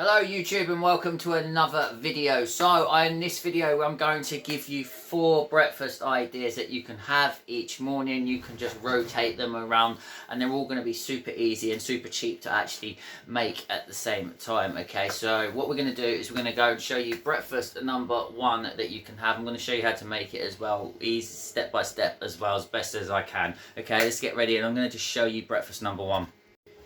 Hello YouTube and welcome to another video. So in this video I'm going to give you 4 breakfast ideas that you can have each morning. You can just rotate them around and they're all going to be super easy and super cheap to actually make at the same time. Okay, so what we're going to do is we're going to go and show you breakfast number 1 that you can have. I'm going to show you how to make it as well, easy step by step as well, as best as I can. Okay, let's get ready and I'm going to just show you breakfast number 1.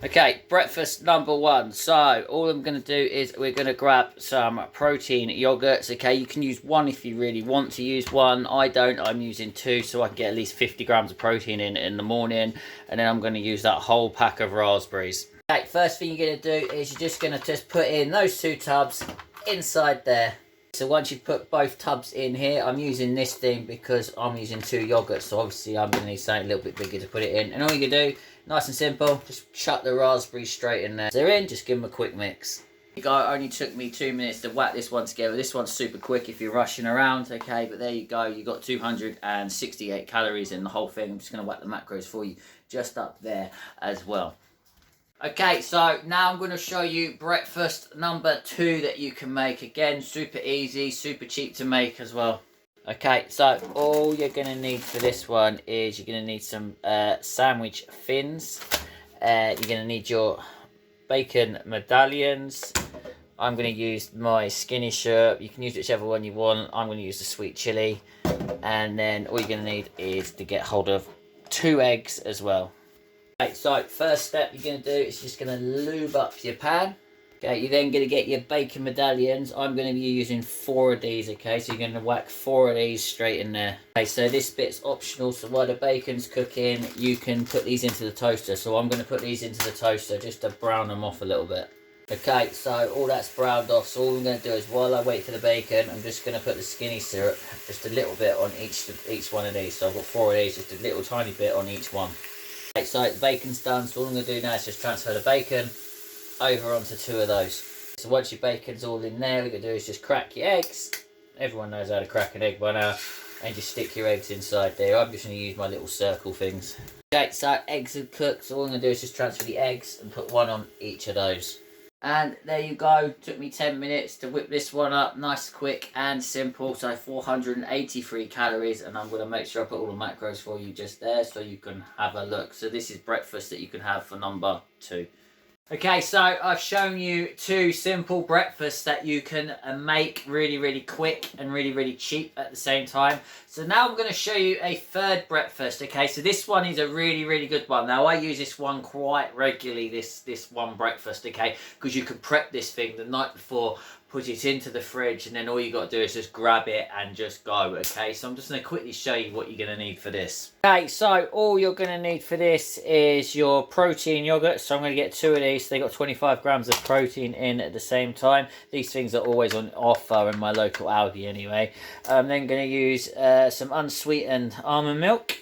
Okay, breakfast number 1. So all I'm going to do is we're going to grab some protein yogurts. Okay, you can use 1 if you really want to use 1. I don't. I'm using 2 so I can get at least 50 grams of protein in the morning. And then I'm going to use that whole pack of raspberries. Okay, first thing you're going to do is you're just going to put in those 2 tubs inside there. So once you've put both tubs in here, I'm using this thing because I'm using 2 yogurts. So obviously I'm going to need something a little bit bigger to put it in. And all you can do, nice and simple, just chuck the raspberries straight in there. They're in, just give them a quick mix. It only took me 2 minutes to whack this one together. This one's super quick if you're rushing around, okay? But there you go, you got 268 calories in the whole thing. I'm just going to whack the macros for you just up there as well. Okay, so now I'm going to show you breakfast number 2 that you can make. Again, super easy, super cheap to make as well. Okay, so all you're going to need for this one is you're going to need some sandwich fins. You're going to need your bacon medallions. I'm going to use my skinny syrup. You can use whichever one you want. I'm going to use the sweet chili. And then all you're going to need is to get hold of 2 eggs as well. Okay, so first step you're going to do is just going to lube up your pan. Okay, you're then going to get your bacon medallions. I'm going to be using 4 of these, okay? So you're going to whack 4 of these straight in there. Okay, so this bit's optional, so while the bacon's cooking, you can put these into the toaster. So I'm going to put these into the toaster just to brown them off a little bit. Okay, so all that's browned off, so all I'm going to do is while I wait for the bacon, I'm just going to put the skinny syrup just a little bit on each one of these. So I've got 4 of these, just a little tiny bit on each one. Okay, so the bacon's done, so all I'm going to do now is just transfer the bacon over onto 2 of those. So once your bacon's all in there, all you're going to do is just crack your eggs. Everyone knows how to crack an egg by now. And just stick your eggs inside there. I'm just going to use my little circle things. Okay, so eggs are cooked, so all I'm going to do is just transfer the eggs and put 1 on each of those. And there you go, took me 10 minutes to whip this one up, nice, quick and simple. So 483 calories, and I'm going to make sure I put all the macros for you just there so you can have a look. So this is breakfast that you can have for number 2. Okay, so I've shown you 2 simple breakfasts that you can make really quick and really cheap at the same time. So now I'm going to show you a 3rd breakfast. Okay, so this one is a really good one. Now I use this one quite regularly, this one breakfast, okay, because you can prep this thing the night before, put it into the fridge, and then all you got to do is just grab it and just go. Okay, so I'm just going to quickly show you what you're going to need for this. Okay, so all you're going to need for this is your protein yogurt. So I'm going to get 2 of these. So they got 25 grams of protein in at the same time. These things are always on offer in my local Aldi anyway. I'm then going to use some unsweetened almond milk.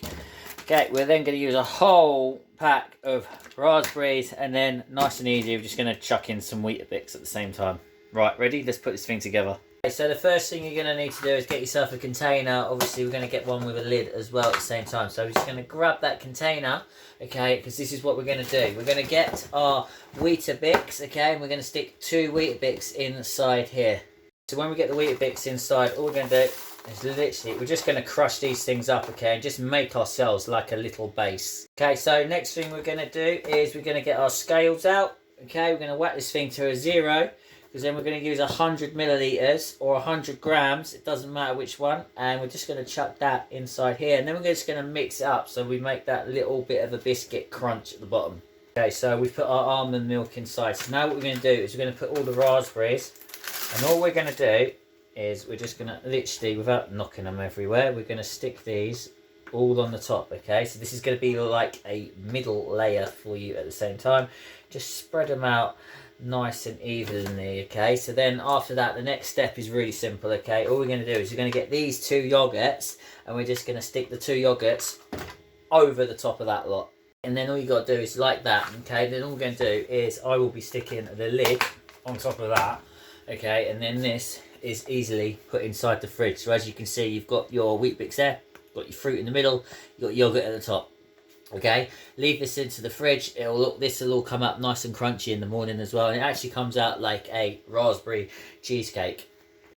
Okay, we're then going to use a whole pack of raspberries, and then nice and easy, we're just going to chuck in some Weetabix at the same time. Right, ready? Let's put this thing together. Okay, so the first thing you're going to need to do is get yourself a container. Obviously, we're going to get one with a lid as well at the same time. So we're just going to grab that container, okay, because this is what we're going to do. We're going to get our Weetabix, okay, and we're going to stick 2 Weetabix inside here. So when we get the Weetabix inside, all we're going to do is literally, we're just going to crush these things up, okay, and just make ourselves like a little base. Okay, so next thing we're going to do is we're going to get our scales out, okay, we're going to whack this thing to a 0. Because then we're going to use 100 millilitres or 100 grams, it doesn't matter which one, and we're just going to chuck that inside here, and then we're just going to mix it up so we make that little bit of a biscuit crunch at the bottom. Okay, so we've put our almond milk inside. So now what we're going to do is we're going to put all the raspberries, and all we're going to do is we're just going to literally, without knocking them everywhere, we're going to stick these all on the top, okay? So this is going to be like a middle layer for you at the same time. Just spread them out nice and evenly, okay? So then after that, the next step is really simple, okay? All we're going to do is we're going to get these 2 yogurts, and we're just going to stick the 2 yogurts over the top of that lot. And then all you got to do is like that, okay? Then all we're going to do is I will be sticking the lid on top of that, okay? And then this is easily put inside the fridge. So as you can see, you've got your Weetabix there, got your fruit in the middle, you've got yogurt at the top. Okay, leave this into the fridge. This will all come up nice and crunchy in the morning as well, and it actually comes out like a raspberry cheesecake.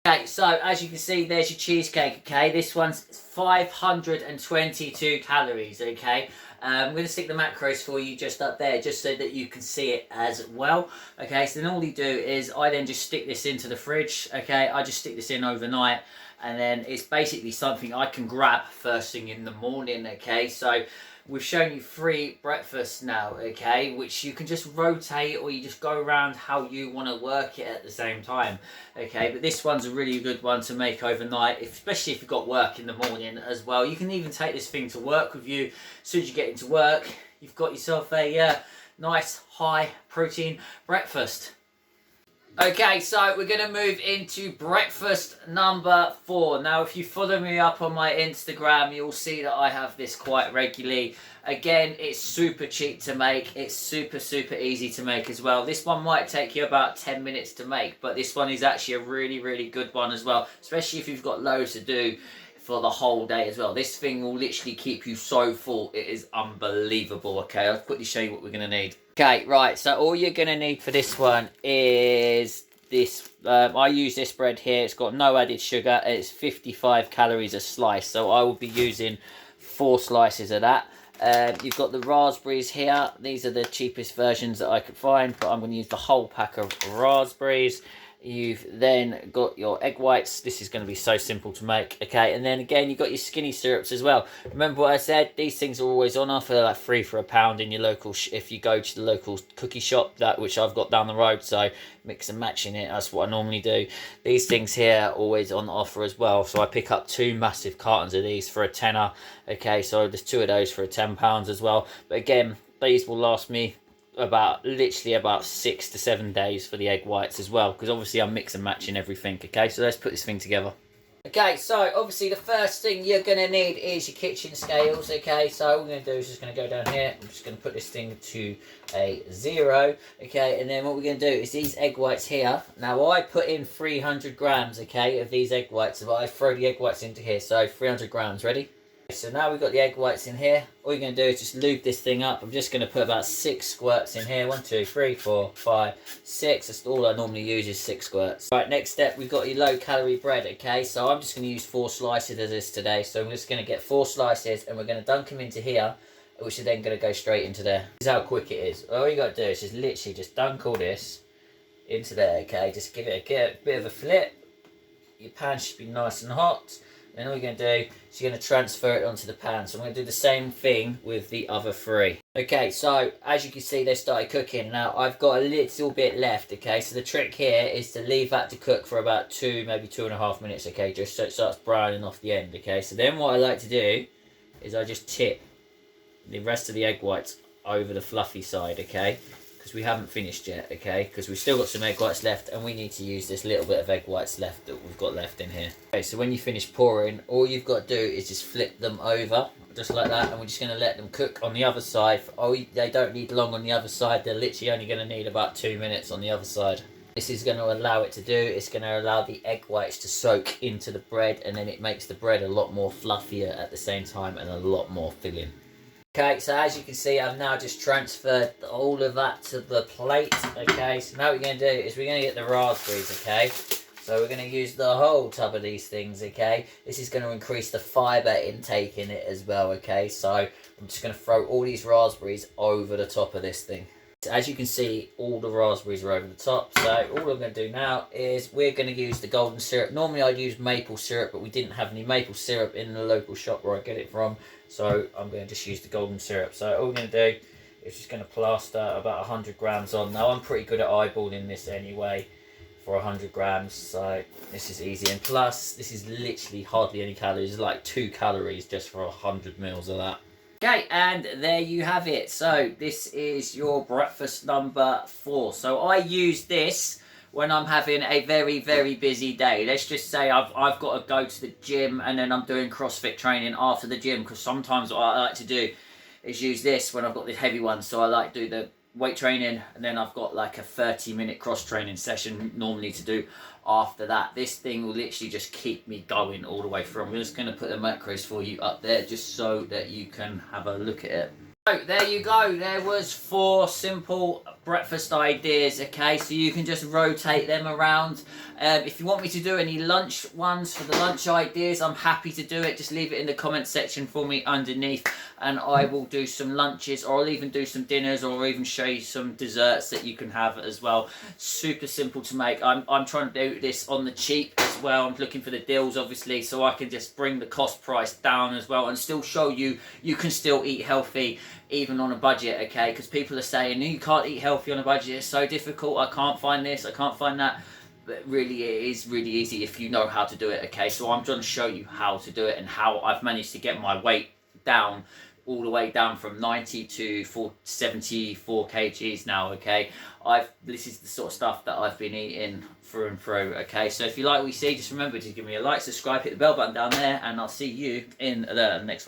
Okay, so as you can see, there's your cheesecake. Okay, this one's 522 calories. Okay, I'm going to stick the macros for you just up there, just so that you can see it as well. Okay, so then all you do is I then just stick this into the fridge. Okay, I just stick this in overnight, and then it's basically something I can grab first thing in the morning. Okay, so we've shown you 3 breakfasts now, okay, which you can just rotate, or you just go around how you want to work it at the same time, okay. But this one's a really good one to make overnight, especially if you've got work in the morning as well. You can even take this thing to work with you. As soon as you get into work, you've got yourself a nice high protein breakfast. Okay, so we're going to move into breakfast number 4. Now, if you follow me up on my Instagram, you'll see that I have this quite regularly. Again, it's super cheap to make. It's super easy to make as well. This one might take you about 10 minutes to make, but this one is actually a really good one as well, especially if you've got loads to do for the whole day as well. This thing will literally keep you so full. It is unbelievable. Okay, I'll quickly show you what we're going to need. Okay, right, so all you're going to need for this one is this. I use this bread here. It's got no added sugar. It's 55 calories a slice, so I will be using 4 slices of that. You've got the raspberries here. These are the cheapest versions that I could find, but I'm going to use the whole pack of raspberries. You've then got your egg whites. This is going to be so simple to make, okay? And then again, you've got your skinny syrups as well. Remember what I said? These things are always on offer, like 3 for £1 in your local, if you go to the local cookie shop, that which I've got down the road, so mix and match in it. That's what I normally do. These things here are always on offer as well, so I pick up 2 massive cartons of these for a tenner, okay? So there's 2 of those for £10 as well. But again, these will last me literally about 6 to 7 days for the egg whites as well, because obviously I'm mix and matching everything. Okay, so let's put this thing together. Okay, so obviously the first thing you're going to need is your kitchen scales. Okay, so all we're going to do is just going to go down here. I'm just going to put this thing to a 0. Okay, and then what we're going to do is these egg whites here. Now I put in 300 grams, okay, of these egg whites. So I throw the egg whites into here, so 300 grams. Ready? So now we've got the egg whites in here. All you're going to do is just lube this thing up. I'm just going to put about 6 squirts in here. 1, 2, 3, 4, 5, 6. That's all I normally use, is 6 squirts. Right, next step, we've got your low calorie bread, okay? So I'm just going to use 4 slices of this today. So I'm just going to get 4 slices, and we're going to dunk them into here, which are then going to go straight into there. This is how quick it is. All you got to do is just literally just dunk all this into there, okay? Just give it a bit of a flip. Your pan should be nice and hot. Then all you're going to do is you're going to transfer it onto the pan. So I'm going to do the same thing with the other 3. Okay, so as you can see, they started cooking. Now I've got a little bit left, okay? So the trick here is to leave that to cook for about 2, maybe 2.5 minutes, okay? Just so it starts browning off the end, okay? So then what I like to do is I just tip the rest of the egg whites over the fluffy side, okay? Because we haven't finished yet, okay? Because we've still got some egg whites left, and we need to use this little bit of egg whites left that we've got left in here. Okay, so when you finish pouring, all you've got to do is just flip them over, just like that, and we're just going to let them cook on the other side. They don't need long on the other side. They're literally only going to need about 2 minutes on the other side. This is going to allow it to do, it's going to allow the egg whites to soak into the bread, and then it makes the bread a lot more fluffier at the same time and a lot more filling. Okay, so as you can see, I've now just transferred all of that to the plate. Okay, so now what we're going to do is we're going to get the raspberries, okay? So we're going to use the whole tub of these things, okay? This is going to increase the fibre intake in it as well, okay? So I'm just going to throw all these raspberries over the top of this thing. So as you can see, all the raspberries are over the top. So all I'm going to do now is we're going to use the golden syrup. Normally I'd use maple syrup, but we didn't have any maple syrup in the local shop where I get it from. So I'm going to just use the golden syrup. So all we're going to do is just going to plaster about 100 grams on. Now I'm pretty good at eyeballing this anyway for 100 grams. So this is easy. And plus, this is literally hardly any calories. It's like 2 calories just for 100 mils of that. Okay, and there you have it. So this is your breakfast number 4. So I use this when I'm having a very busy day. Let's just say I've got to go to the gym, and then I'm doing CrossFit training after the gym, because sometimes what I like to do is use this when I've got the heavy ones. So I like to do the weight training, and then I've got like a 30-minute cross training session normally to do after that. This thing will literally just keep me going all the way through. I'm just going to put the macros for you up there just so that you can have a look at it. So there you go, there was 4 simple breakfast ideas, okay, so you can just rotate them around. If you want me to do any lunch ones for the lunch ideas, I'm happy to do it. Just leave it in the comment section for me underneath, and I will do some lunches, or I'll even do some dinners, or even show you some desserts that you can have as well. Super simple to make. I'm trying to do this on the cheap as well. I'm looking for the deals, obviously, so I can just bring the cost price down as well, and still show you can still eat healthy even on a budget, okay? Because people are saying, you can't eat healthy on a budget, it's so difficult, I can't find this, I can't find that. But really, it is really easy if you know how to do it, okay? So I'm trying to show you how to do it, and how I've managed to get my weight down, all the way down from 90 to 74 kgs now, okay? This is the sort of stuff that I've been eating through and through, okay? So if you like what you see, just remember to give me a like, subscribe, hit the bell button down there, and I'll see you in the next one.